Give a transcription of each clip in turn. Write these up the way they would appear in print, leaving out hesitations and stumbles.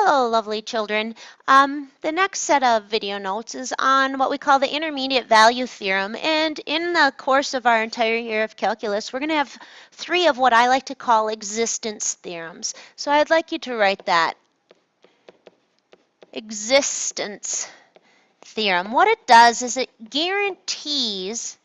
Hello, lovely children. The next set of video notes is on what we call the intermediate value theorem. And in the course of our entire year of calculus, we're going to have 3 of what I like to call existence theorems. So I'd like you to write that. Existence theorem. What it does is it guarantees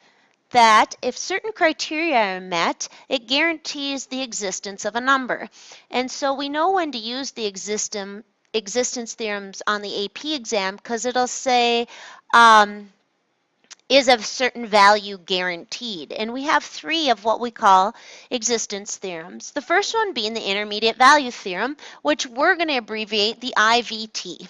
that if certain criteria are met, it guarantees the existence of a number. And so we know when to use the existence theorems on the AP exam because it'll say, is a certain value guaranteed? And we have 3 of what we call existence theorems. The first one being the intermediate value theorem, which we're going to abbreviate the IVT.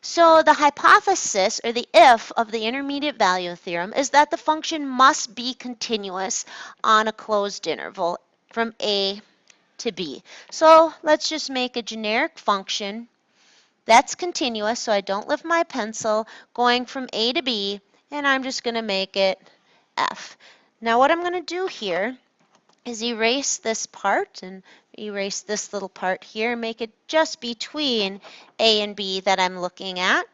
So the hypothesis, or the if, of the intermediate value theorem is that the function must be continuous on a closed interval from A to B. So let's just make a generic function that's continuous, so I don't lift my pencil, going from A to B, and I'm just going to make it f. Now what I'm going to do here is erase this part and erase this little part here and make it just between A and B that I'm looking at.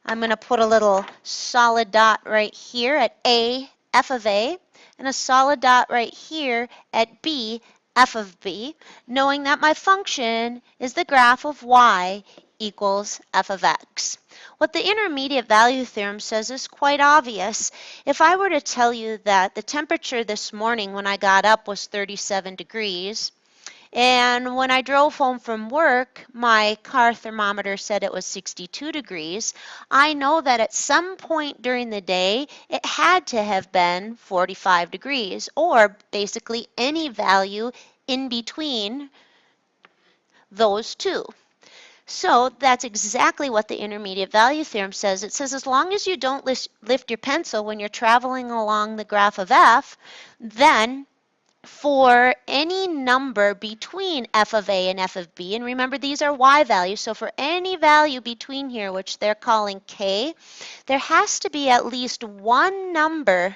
I'm going to put a little solid dot right here at A, f of A, and a solid dot right here at B, f of B, knowing that my function is the graph of y equals f of x. What the intermediate value theorem says is quite obvious. If I were to tell you that the temperature this morning when I got up was 37 degrees, and when I drove home from work, my car thermometer said it was 62 degrees, I know that at some point during the day, it had to have been 45 degrees, or basically any value in between those two. So that's exactly what the intermediate value theorem says. It says as long as you don't lift your pencil when you're traveling along the graph of f, then for any number between f of A and f of B, and remember these are y values, so for any value between here, which they're calling k, there has to be at least one number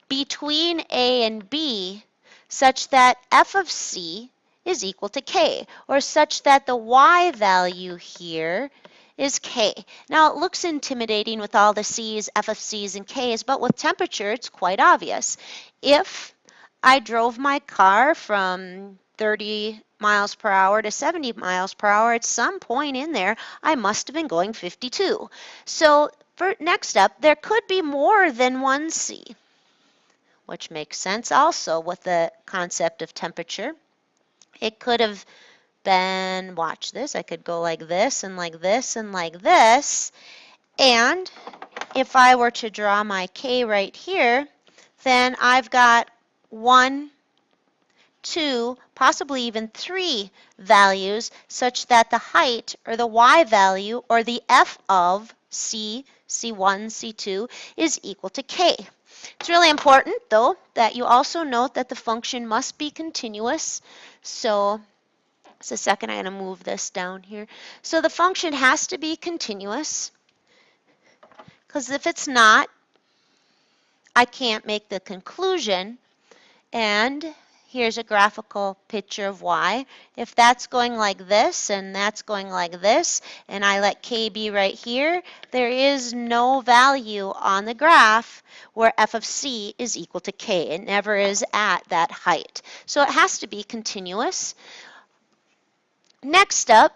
between A and B such that f of C is equal to k, or such that the y value here is k. Now it looks intimidating with all the c's, f of c's, and k's, but with temperature it's quite obvious. If I drove my car from 30 miles per hour to 70 miles per hour, at some point in there I must have been going 52. So next up, there could be more than one c, which makes sense also with the concept of temperature. It could have been, watch this, I could go like this and like this and like this. And if I were to draw my k right here, then I've got 1, 2, possibly even 3 values such that the height, or the y value, or the f of C, C1, C2 is equal to k. It's really important, though, that you also note that the function must be continuous. So, just a second, I'm going to move this down here. So the function has to be continuous, because if it's not, I can't make the conclusion. And here's a graphical picture of y. If that's going like this and that's going like this, and I let k be right here, there is no value on the graph where f of c is equal to k. It never is at that height. So it has to be continuous. Next up,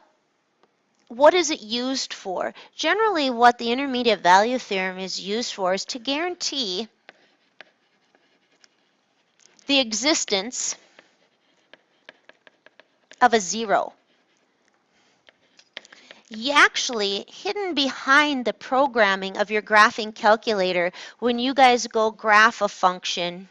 what is it used for? Generally, what the intermediate value theorem is used for is to guarantee the existence of a zero. Actually, hidden behind the programming of your graphing calculator, when you guys go graph a function,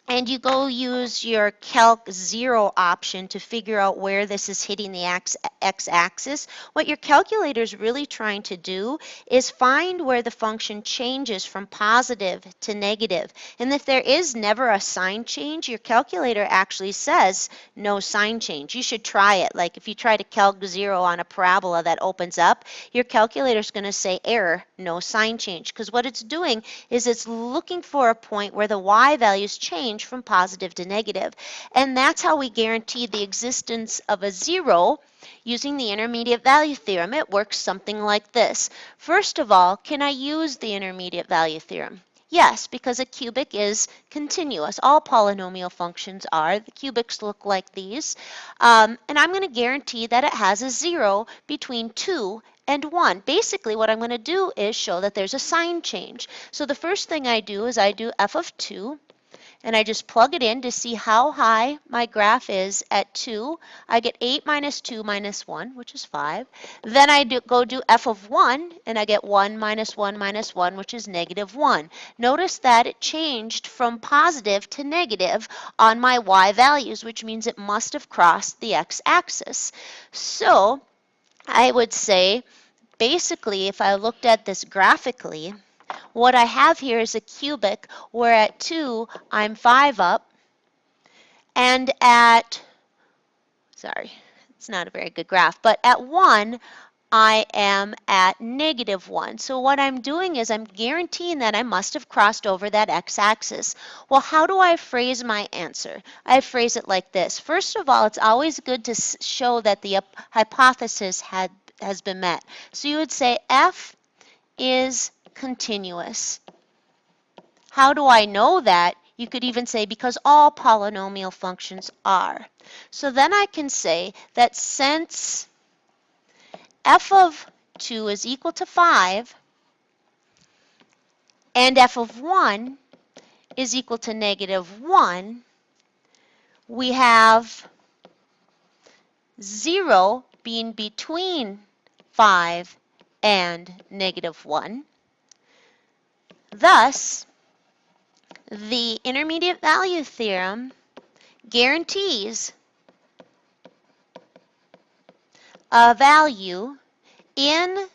and you go use your calc 0 option to figure out where this is hitting the x-axis, what your calculator is really trying to do is find where the function changes from positive to negative. And if there is never a sign change, your calculator actually says no sign change. You should try it. Like if you try to calc 0 on a parabola that opens up, your calculator is going to say error, no sign change. Because what it's doing is it's looking for a point where the y values change change from positive to negative. And that's how we guarantee the existence of a zero using the intermediate value theorem. It works something like this. First of all, can I use the intermediate value theorem? Yes, because a cubic is continuous. All polynomial functions are. The cubics look like these. And I'm going to guarantee that it has a zero between 2 and 1. Basically, what I'm going to do is show that there's a sign change. So the first thing I do is I do f of 2, and I just plug it in to see how high my graph is at 2. I get 8 minus 2 minus 1, which is 5. Then I go do f of 1, and I get 1 minus 1 minus 1, which is negative 1. Notice that it changed from positive to negative on my y values, which means it must have crossed the x-axis. So I would say, basically, if I looked at this graphically, what I have here is a cubic where at 2 I'm 5 up, and at, sorry, it's not a very good graph, but at 1 I am at negative 1. So what I'm doing is I'm guaranteeing that I must have crossed over that x-axis. Well, how do I phrase my answer? I phrase it like this. First of all, it's always good to show that the hypothesis has been met. So you would say f is continuous. How do I know that? You could even say because all polynomial functions are. So then I can say that since f of 2 is equal to 5 and f of 1 is equal to negative 1, we have 0 being between 5 and negative 1. Thus, the intermediate value theorem guarantees a value in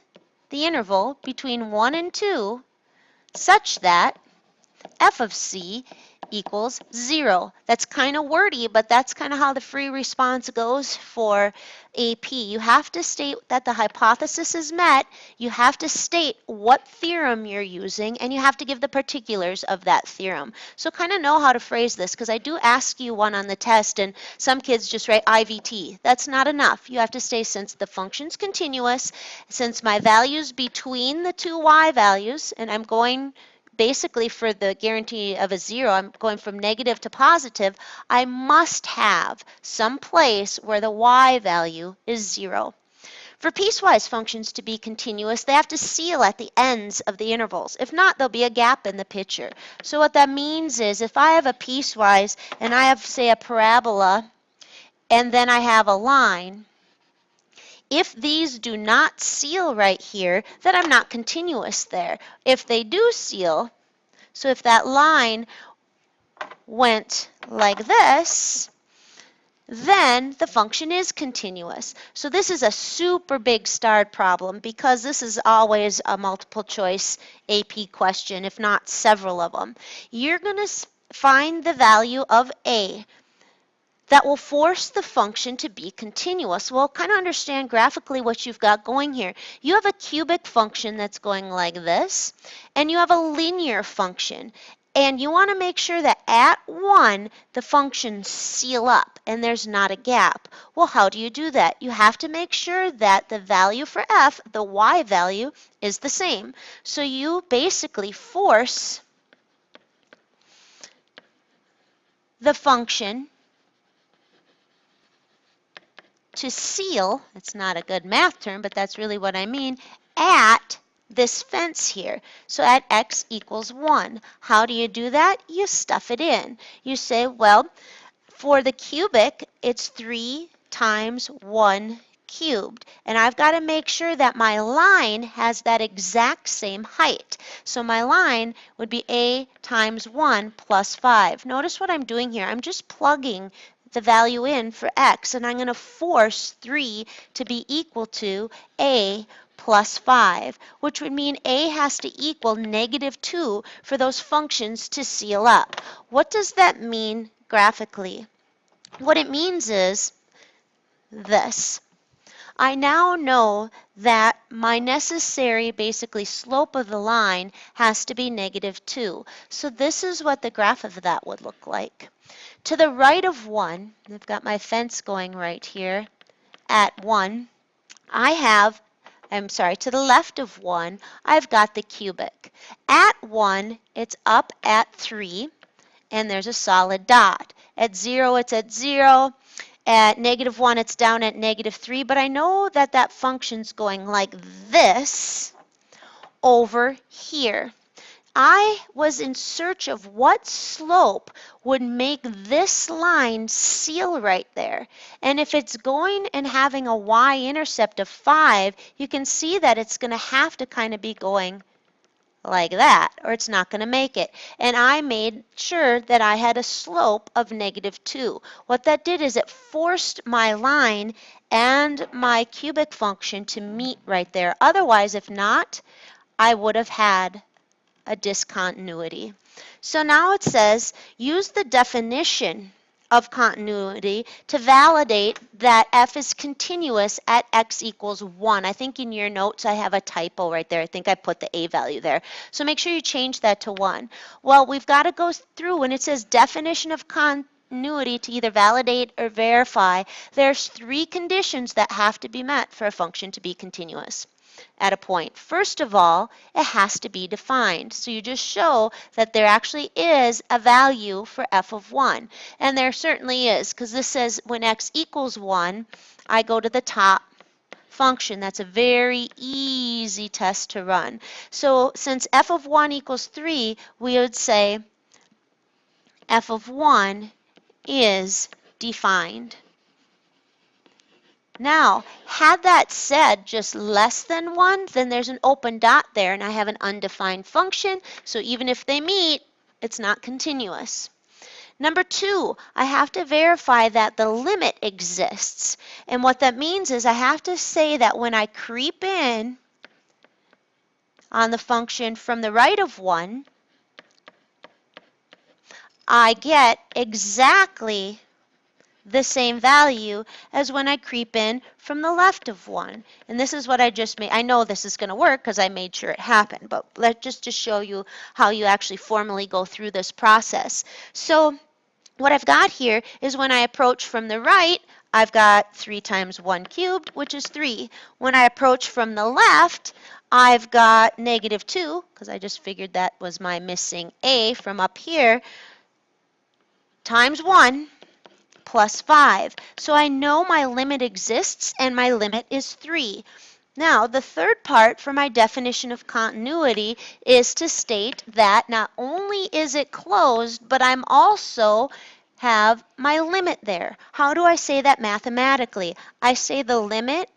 the interval between 1 and 2 such that f of c equals 0. That's kind of wordy, but that's kind of how the free response goes for AP. You have to state that the hypothesis is met, you have to state what theorem you're using, and you have to give the particulars of that theorem. So kind of know how to phrase this, because I do ask you one on the test, and some kids just write IVT. That's not enough. You have to say, since the function's continuous, since my value's between the two y values, and I'm going basically for the guarantee of a 0, I'm going from negative to positive, I must have some place where the y value is 0. For piecewise functions to be continuous, they have to seal at the ends of the intervals. If not, there'll be a gap in the picture. So what that means is if I have a piecewise and I have, say, a parabola, and then I have a line, if these do not seal right here, then I'm not continuous there. If they do seal, so if that line went like this, then the function is continuous. So this is a super big starred problem because this is always a multiple choice AP question, if not several of them. You're going to find the value of A that will force the function to be continuous. We'll kind of understand graphically what you've got going here. You have a cubic function that's going like this, and you have a linear function. And you want to make sure that at 1, the functions seal up and there's not a gap. Well, how do you do that? You have to make sure that the value for f, the y value, is the same. So you basically force the function to seal, it's not a good math term, but that's really what I mean, at this fence here. So at x equals 1. How do you do that? You stuff it in. You say, well, for the cubic, it's 3 times 1 cubed. And I've got to make sure that my line has that exact same height. So my line would be a times 1 plus 5. Notice what I'm doing here. I'm just plugging the value in for x, and I'm going to force 3 to be equal to a plus 5, which would mean a has to equal negative 2 for those functions to seal up. What does that mean graphically? What it means is this. I now know that my necessary basically slope of the line has to be -2. So this is what the graph of that would look like. To the right of 1, I've got my fence going right here at 1, to the left of 1, I've got the cubic. At 1, it's up at 3, and there's a solid dot. At 0, it's at 0. At -1, it's down at -3, but I know that that function's going like this over here. I was in search of what slope would make this line seal right there. And if it's going and having a y-intercept of 5, you can see that it's going to have to kind of be going like that, or it's not going to make it. And I made sure that I had a slope of -2. What that did is it forced my line and my cubic function to meet right there. Otherwise, if not, I would have had a discontinuity. So now it says, use the definition of continuity to validate that f is continuous at x equals 1. I think in your notes I have a typo right there. I think I put the a value there. So make sure you change that to 1. Well, we've got to go through when it says definition of continuity to either validate or verify. There's 3 conditions that have to be met for a function to be continuous at a point. First of all, it has to be defined. So you just show that there actually is a value for f of 1. And there certainly is, because this says when x equals 1, I go to the top function. That's a very easy test to run. So since f of 1 equals 3, we would say f of 1 is defined. Now, had that said just less than 1, then there's an open dot there, and I have an undefined function, so even if they meet, it's not continuous. Number 2, I have to verify that the limit exists. And what that means is I have to say that when I creep in on the function from the right of 1, I get exactly the same value as when I creep in from the left of 1. And this is what I just made. I know this is going to work because I made sure it happened, but just to show you how you actually formally go through this process. So what I've got here is when I approach from the right, I've got 3 times 1 cubed, which is 3. When I approach from the left, I've got -2, because I just figured that was my missing a from up here, times 1, plus 5. So I know my limit exists, and my limit is 3. Now, the third part for my definition of continuity is to state that not only is it closed, but I'm also have my limit there. How do I say that mathematically? I say the limit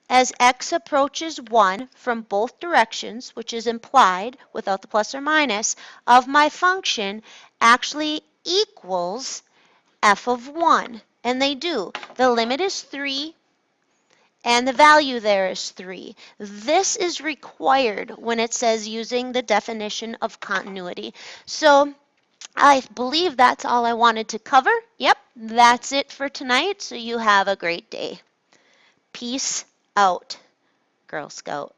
as x approaches 1 from both directions, which is implied without the plus or minus, of my function actually equals f of 1, and they do. The limit is 3, and the value there is 3. This is required when it says using the definition of continuity. So I believe that's all I wanted to cover. Yep, that's it for tonight, so you have a great day. Peace out, Girl Scout.